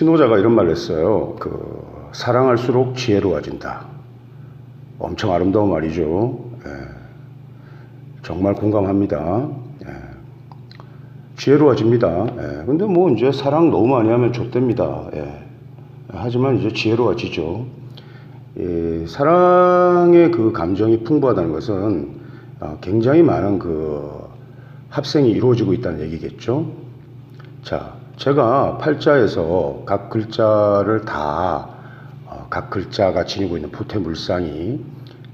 스피노자가 이런 말을 했어요. 사랑할수록 지혜로워진다. 엄청 아름다운 말이죠. 예. 정말 공감합니다. 예. 지혜로워집니다. 예. 근데 뭐 이제 사랑 너무 많이 하면 좆됩니다. 예. 하지만 이제 지혜로워지죠. 사랑의 그 감정이 풍부하다는 것은 굉장히 많은 합생이 이루어지고 있다는 얘기겠죠. 자, 제가 팔자에서 각 글자를 각 글자가 지니고 있는 보태물상이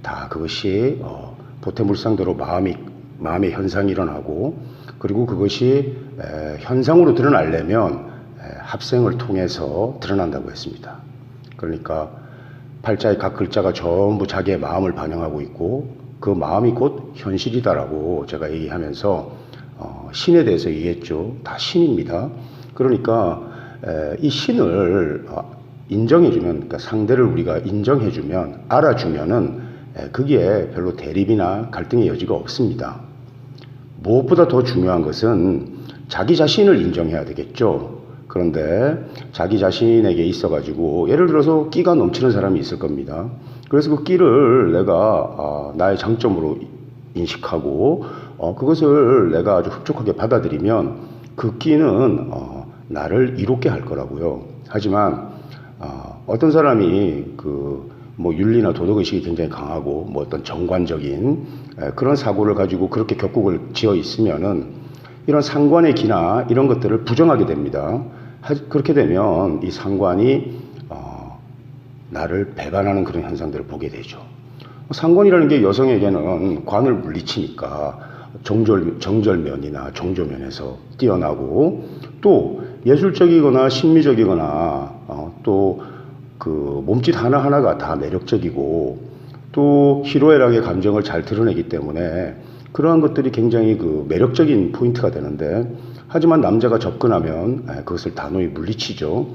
다 그것이 보태물상대로 마음의 현상이 일어나고, 그리고 그것이 현상으로 드러나려면 합생을 통해서 드러난다고 했습니다. 그러니까 팔자의 각 글자가 전부 자기의 마음을 반영하고 있고, 그 마음이 곧 현실이다라고 제가 얘기하면서 신에 대해서 얘기했죠. 다 신입니다. 그러니까 이 신을 인정해주면, 그러니까 상대를 우리가 인정해주면, 알아주면은 거기에 별로 대립이나 갈등의 여지가 없습니다. 무엇보다 더 중요한 것은 자기 자신을 인정해야 되겠죠. 그런데 자기 자신에게 있어가지고 예를 들어서 끼가 넘치는 사람이 있을 겁니다. 그래서 그 끼를 내가 나의 장점으로 인식하고 그것을 내가 아주 흡족하게 받아들이면 그 끼는 나를 이롭게 할 거라고요. 하지만 어떤 사람이 뭐 윤리나 도덕의식이 굉장히 강하고 뭐 어떤 정관적인 그런 사고를 가지고 그렇게 격국을 지어 있으면은 이런 상관의 기나 이런 것들을 부정하게 됩니다. 그렇게 되면 이 상관이 나를 배반하는 그런 현상들을 보게 되죠. 상관이라는 게 여성에게는 관을 물리치니까 정절면이나 정조면에서 뛰어나고, 또 예술적이거나 심미적이거나 또 몸짓 하나하나가 다 매력적이고, 또 희로애락의 감정을 잘 드러내기 때문에 그러한 것들이 굉장히 매력적인 포인트가 되는데, 하지만 남자가 접근하면 그것을 단호히 물리치죠.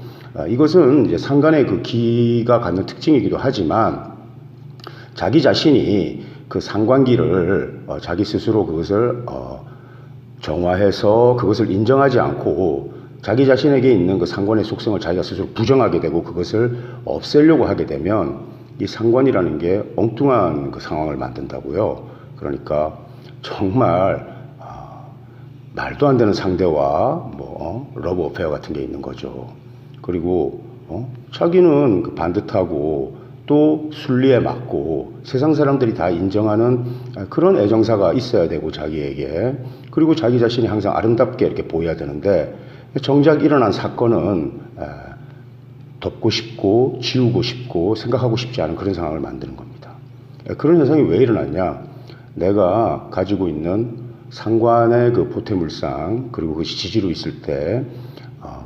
이것은 이제 상관의 기가 갖는 특징이기도 하지만, 자기 자신이 그 상관기를 자기 스스로 그것을 정화해서 그것을 인정하지 않고 자기 자신에게 있는 그 상관의 속성을 자기가 스스로 부정하게 되고 그것을 없애려고 하게 되면 이 상관이라는 게 엉뚱한 그 상황을 만든다고요. 그러니까 정말 말도 안 되는 상대와 러브 어페어 같은 게 있는 거죠. 그리고 자기는 반듯하고 또 순리에 맞고 세상 사람들이 다 인정하는 그런 애정사가 있어야 되고 자기에게, 그리고 자기 자신이 항상 아름답게 이렇게 보여야 되는데, 정작 일어난 사건은 덮고 싶고 지우고 싶고 생각하고 싶지 않은 그런 상황을 만드는 겁니다. 그런 현상이 왜 일어났냐? 내가 가지고 있는 상관의 보태물상, 그리고 그것이 지지로 있을 때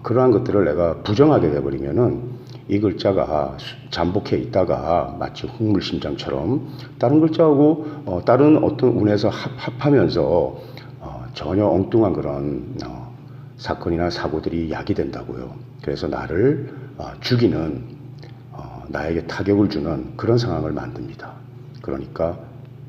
그러한 것들을 내가 부정하게 돼버리면은 이 글자가 잠복해 있다가 마치 흥물심장처럼 다른 글자하고 다른 어떤 운에서 합하면서 전혀 엉뚱한 그런 사건이나 사고들이 야기된다고요. 그래서 나를 죽이는, 나에게 타격을 주는 그런 상황을 만듭니다. 그러니까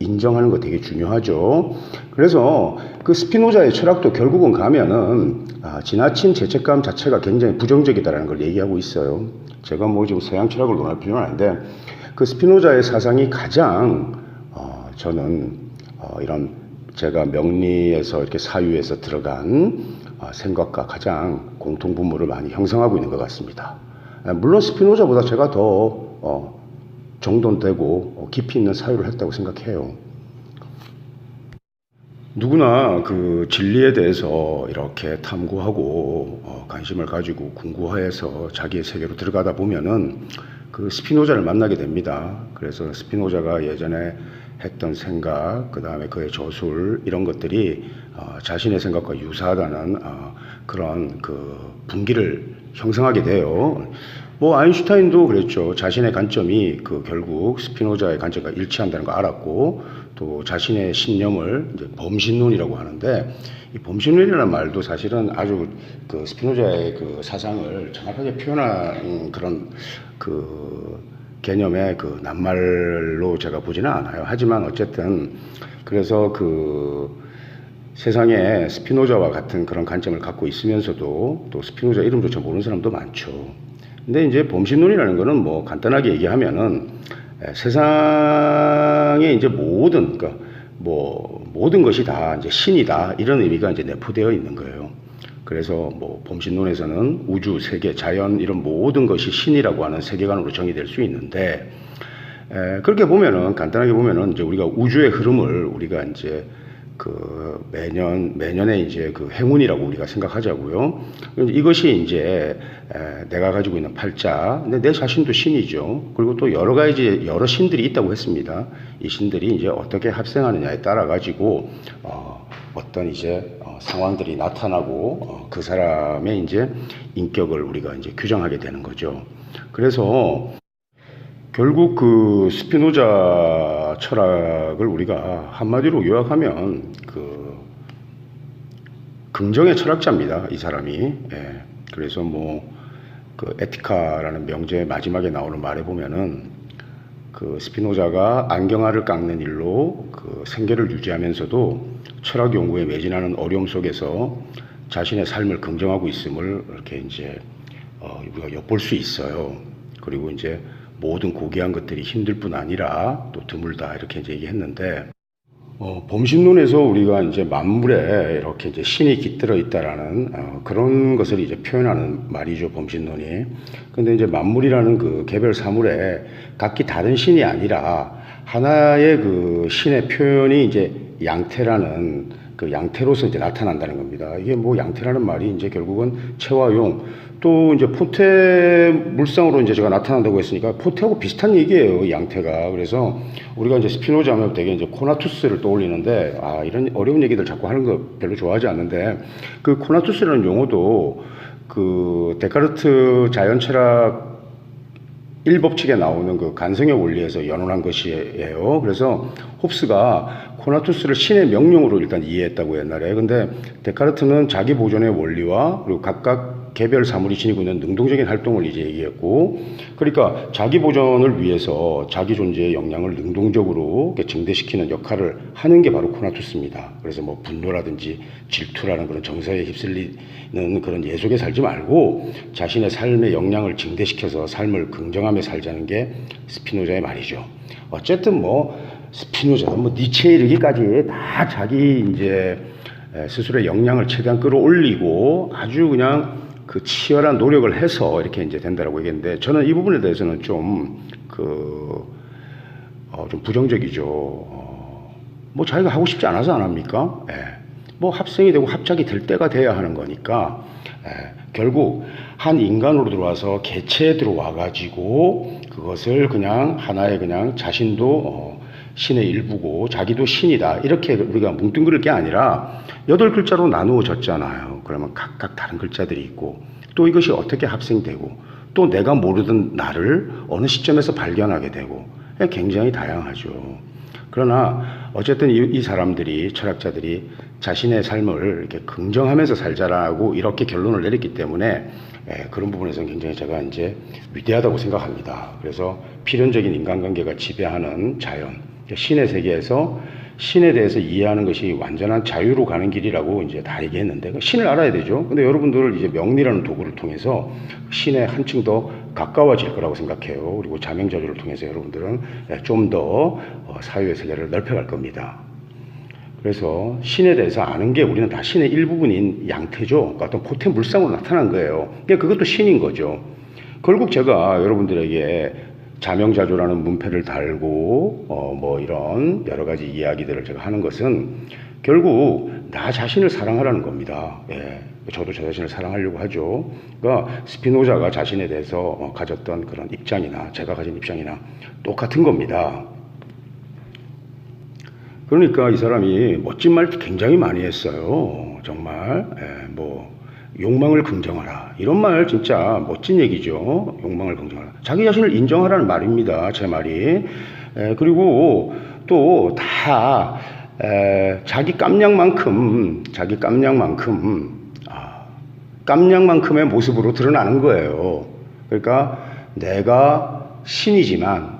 인정하는 거 되게 중요하죠. 그래서 그 스피노자의 철학도 결국은 가면은 지나친 죄책감 자체가 굉장히 부정적이다라는 걸 얘기하고 있어요. 제가 뭐 지금 서양 철학을 논할 필요는 아닌데, 그 스피노자의 사상이 가장 저는 이런 제가 명리에서 이렇게 사유에서 들어간 생각과 가장 공통분모를 많이 형성하고 있는 것 같습니다. 물론 스피노자보다 제가 더 정돈되고 깊이 있는 사유를 했다고 생각해요. 누구나 그 진리에 대해서 이렇게 탐구하고 관심을 가지고 궁구해서 자기의 세계로 들어가다 보면은 그 스피노자를 만나게 됩니다. 그래서 스피노자가 예전에 했던 생각, 그 다음에 그의 저술, 이런 것들이 자신의 생각과 유사하다는 그런 분기를 형성하게 돼요. 뭐 아인슈타인도 그랬죠. 자신의 관점이 결국 스피노자의 관점과 일치한다는 거 알았고, 또 자신의 신념을 이제 범신론이라고 하는데, 이 범신론이라는 말도 사실은 아주 스피노자의 사상을 정확하게 표현한 그런 개념의 낱말로 제가 보지는 않아요. 하지만 어쨌든 그래서 세상에 스피노자와 같은 그런 관점을 갖고 있으면서도 또 스피노자 이름조차 모르는 사람도 많죠. 근데 이제 범신론이라는 거는 뭐 간단하게 얘기하면은 세상에 이제 모든 모든 것이 다 이제 신이다 이런 의미가 이제 내포되어 있는 거예요. 그래서 뭐 범신론에서는 우주, 세계, 자연 이런 모든 것이 신이라고 하는 세계관으로 정의될 수 있는데 그렇게 보면은 간단하게 보면은 이제 우리가 우주의 흐름을 우리가 이제 그 매년의 이제 그 행운이라고 우리가 생각하자고요. 이것이 이제 내가 가지고 있는 팔자, 근데 내 자신도 신이죠. 그리고 또 여러 가지 여러 신들이 있다고 했습니다. 이 신들이 이제 어떻게 합생하느냐에 따라 가지고 어떤 이제 상황들이 나타나고 그 사람의 이제 인격을 우리가 이제 규정하게 되는 거죠. 그래서 결국 그 스피노자 철학을 우리가 한마디로 요약하면 그 긍정의 철학자입니다. 이 사람이. 예. 그래서 뭐 그 에티카라는 명제의 마지막에 나오는 말에 보면은 그 스피노자가 안경알을 깎는 일로 그 생계를 유지하면서도 철학 연구에 매진하는 어려움 속에서 자신의 삶을 긍정하고 있음을 이렇게 이제 우리가 엿볼 수 있어요. 그리고 이제 모든 고귀한 것들이 힘들 뿐 아니라 또 드물다 이렇게 이제 얘기했는데 범신론에서 우리가 이제 만물에 이렇게 이제 신이 깃들어 있다라는 그런 것을 이제 표현하는 말이죠, 범신론이. 근데 이제 만물이라는 그 개별 사물에 각기 다른 신이 아니라 하나의 그 신의 표현이 이제 양태라는 그 양태로서 이제 나타난다는 겁니다. 이게 뭐 양태라는 말이 이제 결국은 체와 용, 또 이제 포태 물상으로 이제 제가 나타난다고 했으니까 포태하고 비슷한 얘기예요, 양태가. 그래서 우리가 이제 스피노자 하면 되게 이제 코나투스를 떠올리는데, 이런 어려운 얘기들 자꾸 하는 거 별로 좋아하지 않는데, 그 코나투스라는 용어도 그 데카르트 자연철학 1법칙에 나오는 그 간성의 원리에서 연원한 것이에요. 그래서 홉스가 코나투스를 신의 명령으로 일단 이해했다고 옛날에. 근데 데카르트는 자기 보존의 원리와 그리고 각각 개별 사물이 지니고 있는 능동적인 활동을 이제 얘기했고, 그러니까 자기 보존을 위해서 자기 존재의 역량을 능동적으로 증대시키는 역할을 하는 게 바로 코나투스입니다. 그래서 뭐 분노라든지 질투라는 그런 정서에 휩쓸리는 그런 예 속에 살지 말고 자신의 삶의 역량을 증대시켜서 삶을 긍정하며 살자는 게 스피노자의 말이죠. 어쨌든 뭐 스피노자는 뭐 니체에 이르기까지 다 자기 이제 스스로의 역량을 최대한 끌어올리고 아주 그냥 그 치열한 노력을 해서 이렇게 이제 된다라고 얘기했는데, 저는 이 부분에 대해서는 좀 좀 부정적이죠. 뭐 자기가 하고 싶지 않아서 안 합니까? 뭐 합성이 되고 합작이 될 때가 돼야 하는 거니까, 결국 한 인간으로 들어와서 개체에 들어와 가지고 그것을 그냥 하나의 그냥 자신도 신의 일부고 자기도 신이다 이렇게 우리가 뭉뚱그릴 게 아니라 8글자로 나누어졌잖아요. 그러면 각각 다른 글자들이 있고 또 이것이 어떻게 합생되고 또 내가 모르던 나를 어느 시점에서 발견하게 되고 굉장히 다양하죠. 그러나 어쨌든 이 사람들이, 철학자들이 자신의 삶을 이렇게 긍정하면서 살자라고 이렇게 결론을 내렸기 때문에 그런 부분에서는 굉장히 제가 이제 위대하다고 생각합니다. 그래서 필연적인 인간관계가 지배하는 자연, 신의 세계에서 신에 대해서 이해하는 것이 완전한 자유로 가는 길이라고 이제 다 얘기했는데, 신을 알아야 되죠. 근데 여러분들 이제 명리라는 도구를 통해서 신에 한층 더 가까워질 거라고 생각해요. 그리고 자명자주를 통해서 여러분들은 좀 더 사유의 세계를 넓혀갈 겁니다. 그래서 신에 대해서 아는 게 우리는 다 신의 일부분인 양태죠. 그러니까 어떤 포텐 물상으로 나타난 거예요. 그러니까 그것도 신인 거죠. 결국 제가 여러분들에게 자명자조라는 문패를 달고 뭐 이런 여러 가지 이야기들을 제가 하는 것은 결국 나 자신을 사랑하라는 겁니다. 저도 저 자신을 사랑하려고 하죠. 그러니까 스피노자가 자신에 대해서 가졌던 그런 입장이나 제가 가진 입장이나 똑같은 겁니다. 그러니까 이 사람이 멋진 말 굉장히 많이 했어요. 정말 뭐 욕망을 긍정하라, 이런 말 진짜 멋진 얘기죠. 욕망을 긍정하라, 자기 자신을 인정하라는 말입니다. 제 말이. 그리고 또 다 자기 깜냥만큼의 모습으로 드러나는 거예요. 그러니까 내가 신이지만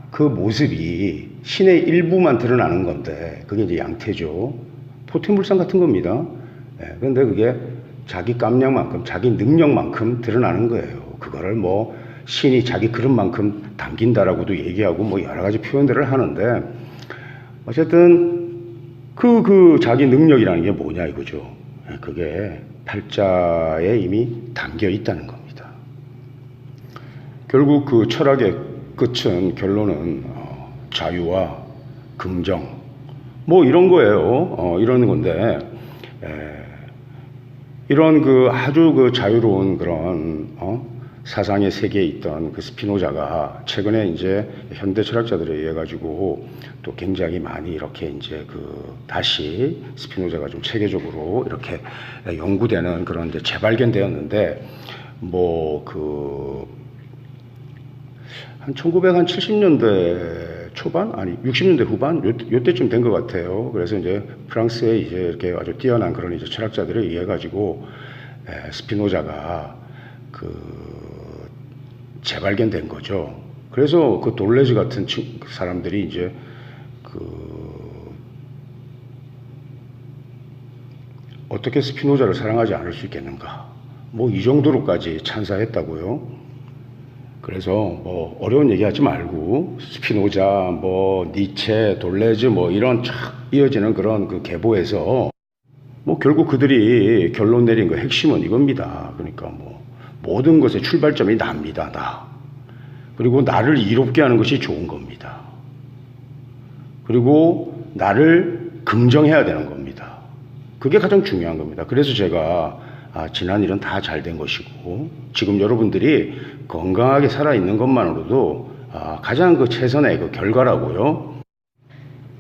그 모습이 신의 일부만 드러나는 건데 그게 이제 양태죠. 포텐물상 같은 겁니다. 그런데 그게 자기 깜냥만큼, 자기 능력만큼 드러나는 거예요. 그거를 뭐 신이 자기 그릇만큼 담긴다라고도 얘기하고 뭐 여러 가지 표현들을 하는데 어쨌든 그 자기 능력이라는 게 뭐냐 이거죠. 그게 팔자에 이미 담겨 있다는 겁니다. 결국 그 철학의 끝은 결론은 자유와 긍정 뭐 이런 거예요. 이런 건데 이런 그 아주 그 자유로운 그런 사상의 세계에 있던 그 스피노자가 최근에 이제 현대 철학자들에 의해 가지고 또 굉장히 많이 이렇게 이제 그 다시 스피노자가 좀 체계적으로 이렇게 연구되는 그런 이제 재발견되었는데 뭐 그 한 1970년대 초반 아니 60년대 후반 요때쯤 된 것 같아요. 그래서 이제 프랑스에 이제 이렇게 아주 뛰어난 그런 이제 철학자들에 의해 가지고 스피노자가 그 재발견된 거죠. 그래서 그 돌레즈 같은 사람들이 이제 그 어떻게 스피노자를 사랑하지 않을 수 있겠는가? 뭐 이 정도로까지 찬사했다고요. 그래서 뭐 어려운 얘기하지 말고 스피노자, 뭐 니체, 돌레즈 뭐 이런 쫙 이어지는 그런 그 계보에서 뭐 결국 그들이 결론 내린 그 핵심은 이겁니다. 그러니까 뭐 모든 것의 출발점이 납니다. 나. 그리고 나를 이롭게 하는 것이 좋은 겁니다. 그리고 나를 긍정해야 되는 겁니다. 그게 가장 중요한 겁니다. 그래서 제가 지난 일은 다 잘 된 것이고 지금 여러분들이 건강하게 살아있는 것만으로도 가장 그 최선의 그 결과라고요.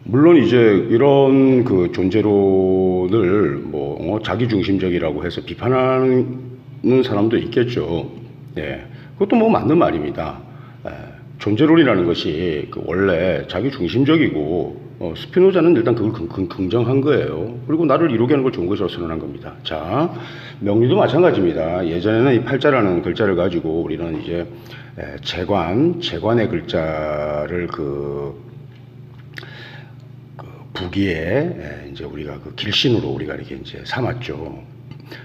물론 이제 이런 그 존재론을 뭐 자기중심적이라고 해서 비판하는 사람도 있겠죠. 예, 그것도 뭐 맞는 말입니다. 존재론이라는 것이 그 원래 자기중심적이고 스피노자는 일단 그걸 긍정한 거예요. 그리고 나를 이루게 하는 걸 좋은 것으로 선언한 겁니다. 자, 명리도 마찬가지입니다. 예전에는 이 팔자라는 글자를 가지고 우리는 이제 재관의 글자를 그 부기에 이제 우리가 그 길신으로 우리가 이렇게 이제 삼았죠.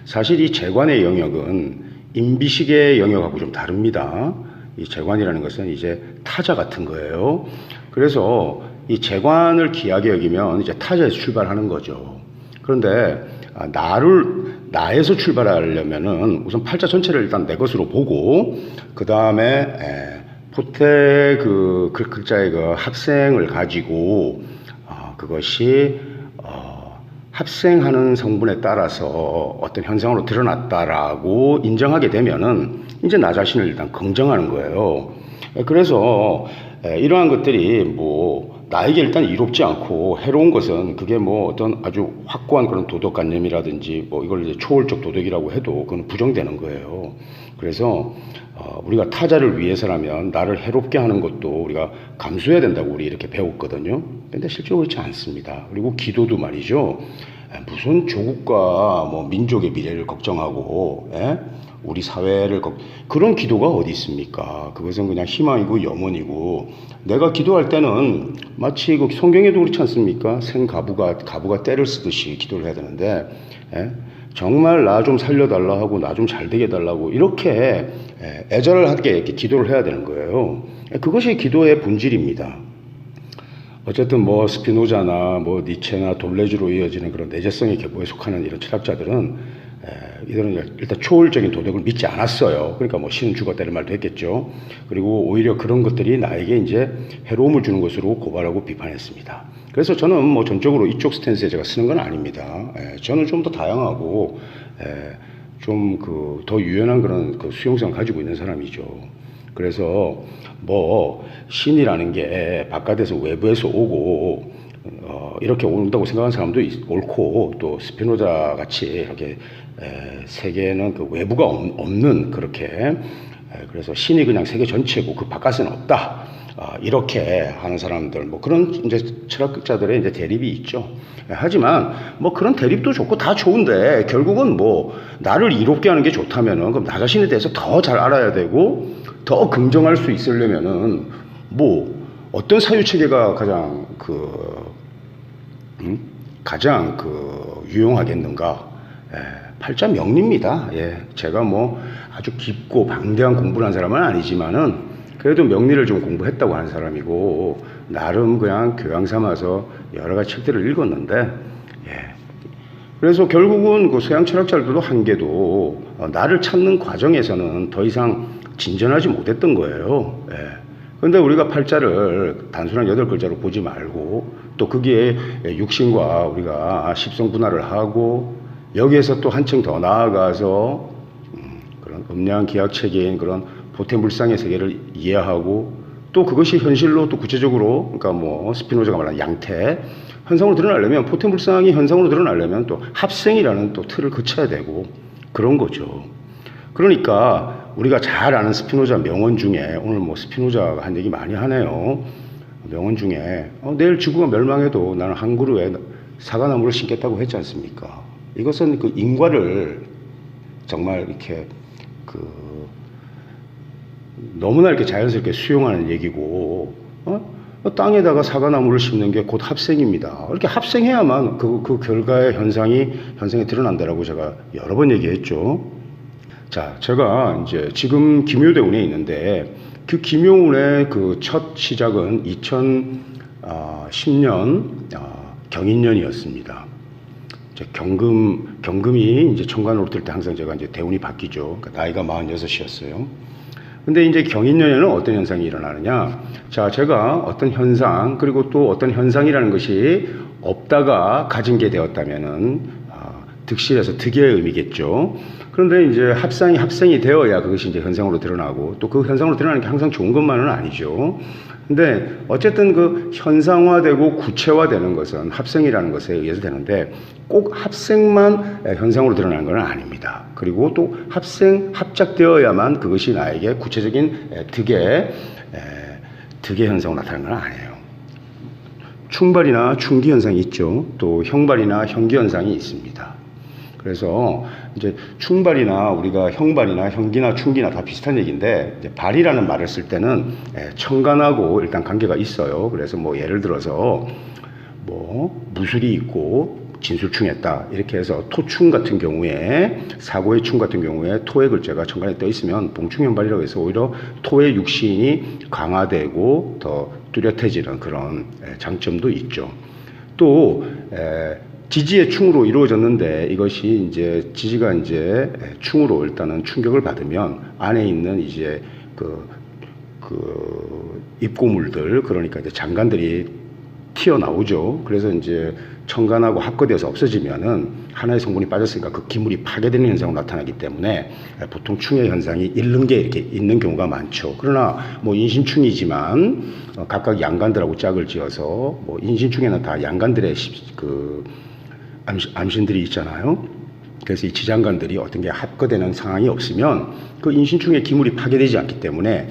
사실 이 재관의 영역은 임비식의 영역하고 좀 다릅니다. 이 재관이라는 것은 이제 타자 같은 거예요. 그래서 이 재관을 귀하게 여기면 이제 타자에서 출발하는 거죠. 그런데 나에서 출발하려면은 우선 팔자 전체를 일단 내 것으로 보고 그 다음에 포테 그 글자의 그 합생을 가지고 그것이 합생하는 성분에 따라서 어떤 현상으로 드러났다라고 인정하게 되면은 이제 나 자신을 일단 긍정하는 거예요. 그래서 이러한 것들이 뭐 나에게 일단 이롭지 않고 해로운 것은 그게 뭐 어떤 아주 확고한 그런 도덕관념이라든지 뭐 이걸 이제 초월적 도덕이라고 해도 그건 부정되는 거예요. 그래서 우리가 타자를 위해서라면 나를 해롭게 하는 것도 우리가 감수해야 된다고 우리 이렇게 배웠거든요. 근데 실제로 그렇지 않습니다. 그리고 기도도 말이죠. 무슨 조국과 뭐 민족의 미래를 걱정하고 우리 사회를 그런 기도가 어디 있습니까? 그것은 그냥 희망이고 염원이고 내가 기도할 때는 마치 그 성경에도 그렇지 않습니까? 가부가 떼를 쓰듯이 기도를 해야 되는데 정말 나 좀 살려달라 하고 나 좀 잘 되게 해달라고 이렇게 애절하게 이렇게 기도를 해야 되는 거예요. 그것이 기도의 본질입니다. 어쨌든 뭐 스피노자나 뭐 니체나 돌레즈로 이어지는 그런 내재성의 계보에 속하는 이런 철학자들은 이들은 일단 초월적인 도덕을 믿지 않았어요. 그러니까 뭐 신은 죽었다는 말도 했겠죠. 그리고 오히려 그런 것들이 나에게 이제 해로움을 주는 것으로 고발하고 비판했습니다. 그래서 저는 뭐 전적으로 이쪽 스탠스에 제가 쓰는 건 아닙니다. 저는 좀 더 다양하고 좀 그 더 유연한 그런 그 수용성을 가지고 있는 사람이죠. 그래서 뭐 신이라는 게 바깥에서 외부에서 오고 이렇게 온다고 생각하는 사람도 옳고 또 스피노자 같이 이렇게 세계는 그 외부가 없는 그렇게 그래서 신이 그냥 세계 전체고 그 바깥에는 없다. 이렇게 하는 사람들 뭐 그런 이제 철학자들의 이제 대립이 있죠. 하지만 뭐 그런 대립도 좋고 다 좋은데 결국은 뭐 나를 이롭게 하는 게 좋다면은 그럼 나 자신에 대해서 더 잘 알아야 되고 더 긍정할 수 있으려면은 뭐 어떤 사유 체계가 가장 가장 유용하겠는가? 팔자 명리입니다. 예, 제가 뭐 아주 깊고 방대한 공부를 한 사람은 아니지만은 그래도 명리를 좀 공부했다고 하는 사람이고 나름 그냥 교양 삼아서 여러 가지 책들을 읽었는데 예. 그래서 결국은 그 서양 철학자들도 한계도 나를 찾는 과정에서는 더 이상 진전하지 못했던 거예요. 예. 그런데 우리가 팔자를 단순한 8글자로 보지 말고 또 거기에 육신과 우리가 십성분할을 하고 여기에서 또 한층 더 나아가서 그런 음양 기하 체계인 그런 보태물상의 세계를 이해하고 또 그것이 현실로 또 구체적으로 그러니까 뭐 스피노자가 말하는 양태 현상으로 드러나려면 보태물상이 현상으로 드러나려면 또 합생이라는 또 틀을 거쳐야 되고 그런 거죠. 그러니까 우리가 잘 아는 스피노자 명언 중에 오늘 뭐 스피노자가 한 얘기 많이 하네요. 명언 중에 내일 지구가 멸망해도 나는 한 그루에 사과나무를 심겠다고 했지 않습니까? 이것은 그 인과를 정말 이렇게 너무나 이렇게 자연스럽게 수용하는 얘기고, 땅에다가 사과나무를 심는 게 곧 합생입니다. 이렇게 합생해야만 그 결과의 현상이 드러난다라고 제가 여러 번 얘기했죠. 자, 제가 이제 지금 김효대운에 있는데 그 김효운의 그 첫 시작은 2010년 경인년이었습니다. 경금이 이제 천간으로 뜰 때 항상 제가 이제 대운이 바뀌죠. 그러니까 나이가 46이었어요. 근데 이제 경인년에는 어떤 현상이 일어나느냐. 자, 제가 어떤 현상, 그리고 또 어떤 현상이라는 것이 없다가 가진 게 되었다면은, 득실에서 득의 의미겠죠. 그런데 이제 합생이 되어야 그것이 이제 현상으로 드러나고 또 그 현상으로 드러나는 게 항상 좋은 것만은 아니죠. 근데 어쨌든 그 현상화되고 구체화되는 것은 합생이라는 것에 의해서 되는데 꼭 합생만 현상으로 드러나는 건 아닙니다. 그리고 또 합작되어야만 그것이 나에게 구체적인 득의 현상으로 나타나는 건 아니에요. 충발이나 충기 현상이 있죠. 또 형발이나 형기 현상이 있습니다. 그래서 이제 충발이나 우리가 형발이나 형기나 충기나 다 비슷한 얘기인데 이제 발이라는 말을 쓸 때는 천간하고 일단 관계가 있어요. 그래서 뭐 예를 들어서 뭐 무술이 있고 진술충했다 이렇게 해서 토충 같은 경우에 사고의 충 같은 경우에 토의 글자가 천간에 떠 있으면 봉충현발이라고 해서 오히려 토의 육신이 강화되고 더 뚜렷해지는 그런 장점도 있죠. 또 지지의 충으로 이루어졌는데 이것이 이제 지지가 이제 충으로 일단은 충격을 받으면 안에 있는 이제 그 입고물들 그러니까 이제 장간들이 튀어나오죠. 그래서 이제 천간하고 합거되어서 없어지면은 하나의 성분이 빠졌으니까 그 기물이 파괴되는 현상으로 나타나기 때문에 보통 충의 현상이 잃는 게 이렇게 있는 경우가 많죠. 그러나 뭐 인신충이지만 각각 양간들하고 짝을 지어서 뭐 인신충에는 다 양간들의 암신들이 있잖아요. 그래서 이 지장간들이 어떤 게 합거되는 상황이 없으면 그 인신충의 기물이 파괴되지 않기 때문에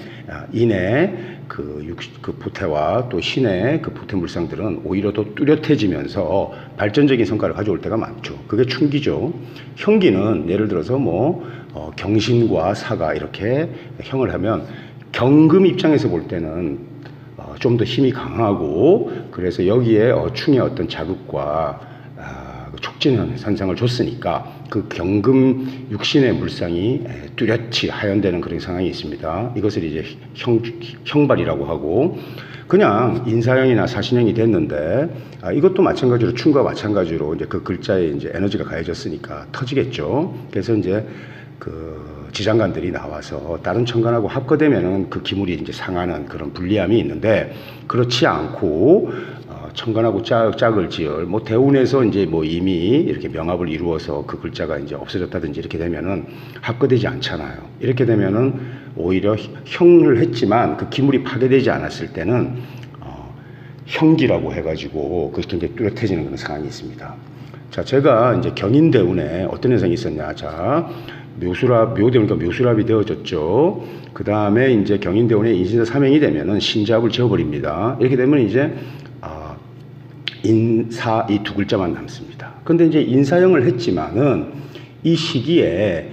인의 그 보태와 또 신의 그 보태물상들은 오히려 더 뚜렷해지면서 발전적인 성과를 가져올 때가 많죠. 그게 충기죠. 형기는 예를 들어서 뭐 경신과 사가 이렇게 형을 하면 경금 입장에서 볼 때는 좀 더 힘이 강하고 그래서 여기에 충의 어떤 자극과 촉진 현상을 줬으니까 그 경금 육신의 물상이 뚜렷이 하연되는 그런 상황이 있습니다. 이것을 이제 형발이라고 하고 그냥 인사형이나 사신형이 됐는데 이것도 마찬가지로 충과 마찬가지로 이제 그 글자에 이제 에너지가 가해졌으니까 터지겠죠. 그래서 이제 그 지장간들이 나와서 다른 천간하고 합거되면은 그 기물이 이제 상하는 그런 불리함이 있는데 그렇지 않고 천간하고 짝을 지을 뭐 대운에서 이제 뭐 이미 이렇게 명합을 이루어서 그 글자가 이제 없어졌다든지 이렇게 되면은 합거되지 않잖아요. 이렇게 되면은 오히려 형을 했지만 그 기물이 파괴되지 않았을 때는 형기라고 해가지고 그것이 굉장히 뚜렷해지는 그런 상황이 있습니다. 자, 제가 이제 경인대운에 어떤 현상이 있었냐. 자, 묘대우니까 묘수랍이 되어졌죠. 그 다음에 이제 경인대운에 인신사 삼행이 되면은 신잡을 지어버립니다. 이렇게 되면 이제 인사 이 두 글자만 남습니다. 그런데 이제 인사형을 했지만은 이 시기에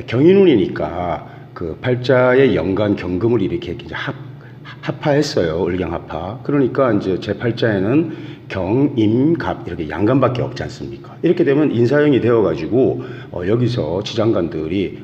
경인운이니까 그 팔자의 연간 경금을 이렇게 이제 합파했어요. 을경합파. 그러니까 이제 제8자에는 경, 임, 갑 이렇게 양간밖에 없지 않습니까? 이렇게 되면 인사형이 되어가지고 여기서 지장간들이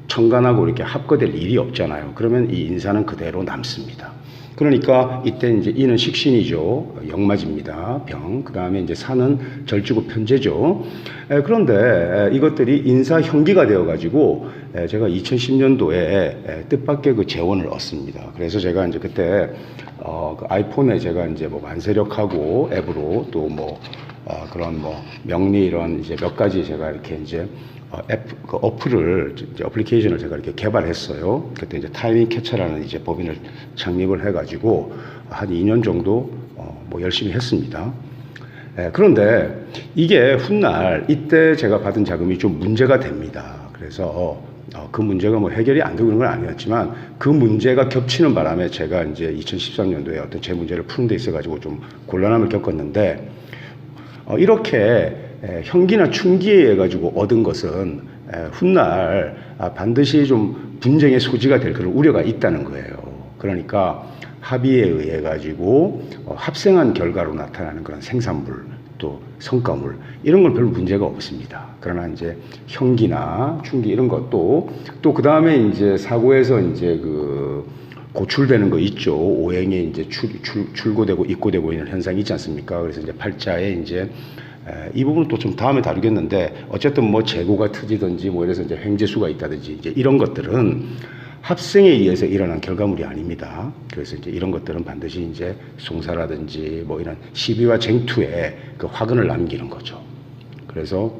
청간하고 이렇게 합거될 일이 없잖아요. 그러면 이 인사는 그대로 남습니다. 그러니까 이때 이제 이는 식신이죠. 역맞입니다. 병. 그 다음에 이제 사는 절주고 편제죠. 그런데 이것들이 인사 형기가 되어가지고 제가 2010년도에 뜻밖의 그 재원을 얻습니다. 그래서 제가 이제 그때 그 아이폰에 제가 이제 뭐 만세력하고 앱으로 또 뭐 그런 뭐 명리 이런 이제 몇 가지 제가 이렇게 이제 그 어플을 이제 어플리케이션을 제가 이렇게 개발했어요. 그때 이제 타이밍 캐쳐라는 이제 법인을 창립을 해가지고 한 2년 정도 뭐 열심히 했습니다. 그런데 이게 훗날 이때 제가 받은 자금이 좀 문제가 됩니다. 그래서 그 문제가 뭐 해결이 안 되고 그런 건 아니었지만 그 문제가 겹치는 바람에 제가 이제 2013년도에 어떤 제 문제를 푸는 데 있어가지고 좀 곤란함을 겪었는데 이렇게 형기나 충기에 의해 가지고 얻은 것은 훗날 반드시 좀 분쟁의 소지가 될 그런 우려가 있다는 거예요. 그러니까 합의에 의해 가지고 합생한 결과로 나타나는 그런 생산물 또 성과물 이런 건 별 문제가 없습니다. 그러나 이제 형기나 충기 이런 것도 또 그 다음에 이제 사고에서 이제 그 고출되는 거 있죠. 오행에 이제 출고되고 입고되고 있는 현상이 있지 않습니까? 그래서 이제 팔자에 이제 이 부분은 또 좀 다음에 다루겠는데 어쨌든 뭐 재고가 터지든지 뭐 이래서 이제 횡재수가 있다든지 이제 이런 것들은 합생에 의해서 일어난 결과물이 아닙니다. 그래서 이제 이런 것들은 반드시 이제 송사라든지 뭐 이런 시비와 쟁투에 그 화근을 남기는 거죠. 그래서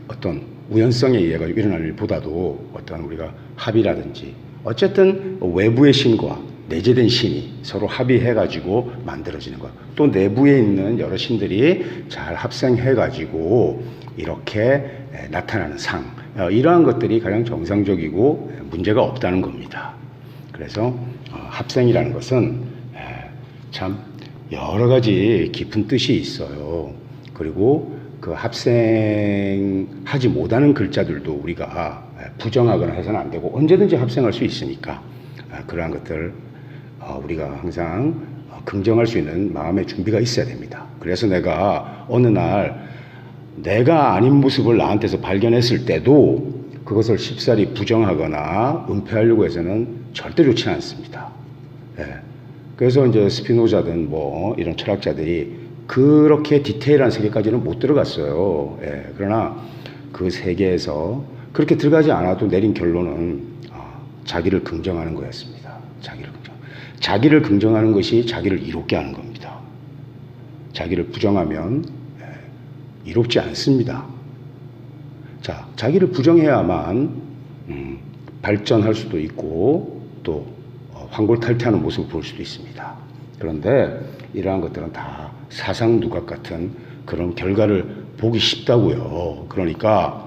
어떤 우연성에 의해 가지고 일어날 일보다도 어떤 우리가 합의라든지 어쨌든 외부의 신과 내재된 신이 서로 합의해가지고 만들어지는 것. 또 내부에 있는 여러 신들이 잘 합생해가지고 이렇게 나타나는 상. 이러한 것들이 가장 정상적이고 문제가 없다는 겁니다. 그래서 합생이라는 것은 참 여러 가지 깊은 뜻이 있어요. 그리고 그 합생하지 못하는 글자들도 우리가 부정하거나 해서는 안 되고 언제든지 합생할 수 있으니까 그러한 것들 우리가 항상 긍정할 수 있는 마음의 준비가 있어야 됩니다. 그래서 내가 어느 날 내가 아닌 모습을 나한테서 발견했을 때도 그것을 쉽사리 부정하거나 은폐하려고 해서는 절대 좋지 않습니다. 그래서 이제 스피노자든 뭐 이런 철학자들이 그렇게 디테일한 세계까지는 못 들어갔어요. 그러나 그 세계에서 그렇게 들어가지 않아도 내린 결론은 자기를 긍정하는 거였습니다. 자기를 긍정하는 것이 자기를 이롭게 하는 겁니다. 자기를 부정하면 이롭지 않습니다. 자, 자기를 부정해야만 발전할 수도 있고 또 환골탈퇴하는 모습을 볼 수도 있습니다. 그런데 이러한 것들은 다 사상누각 같은 그런 결과를 보기 쉽다고요. 그러니까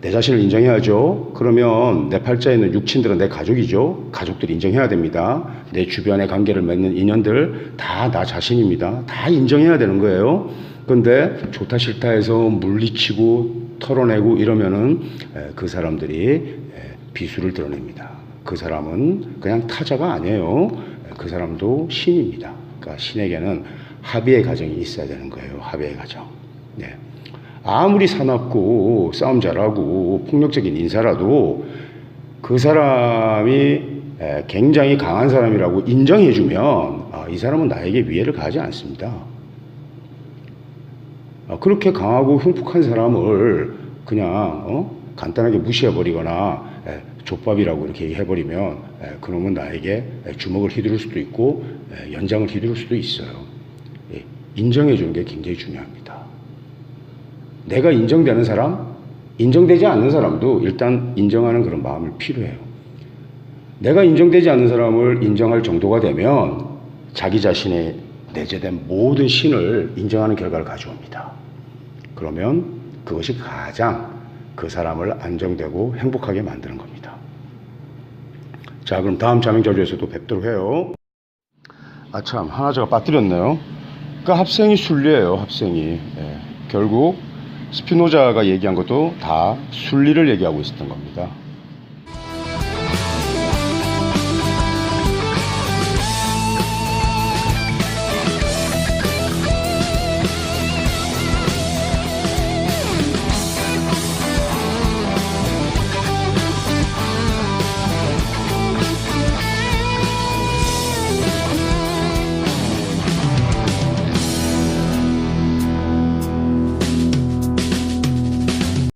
내 자신을 인정해야죠. 그러면 내 팔자에 있는 육친들은 내 가족이죠. 가족들이 인정해야 됩니다. 내 주변의 관계를 맺는 인연들 다 나 자신입니다. 다 인정해야 되는 거예요. 그런데 좋다 싫다 해서 물리치고 털어내고 이러면은 그 사람들이 비수를 드러냅니다. 그 사람은 그냥 타자가 아니에요. 그 사람도 신입니다. 그러니까 신에게는 합의의 과정이 있어야 되는 거예요. 합의의 과정. 네. 아무리 사납고 싸움 잘하고 폭력적인 인사라도 그 사람이 굉장히 강한 사람이라고 인정해주면 이 사람은 나에게 위해를 가하지 않습니다. 그렇게 강하고 흉폭한 사람을 그냥 간단하게 무시해버리거나 족밥이라고 이렇게 해버리면 그놈은 나에게 주먹을 휘두를 수도 있고 연장을 휘두를 수도 있어요. 인정해주는 게 굉장히 중요합니다. 내가 인정되는 사람, 인정되지 않는 사람도 일단 인정하는 그런 마음을 필요해요. 내가 인정되지 않는 사람을 인정할 정도가 되면 자기 자신의 내재된 모든 신을 인정하는 결과를 가져옵니다. 그러면 그것이 가장 그 사람을 안정되고 행복하게 만드는 겁니다. 자, 그럼 다음 자명자주에서도 뵙도록 해요. 참, 하나 제가 빠뜨렸네요. 그러니까 합생이 순리예요, 합생이. 결국 스피노자가 얘기한 것도 다 순리를 얘기하고 있었던 겁니다.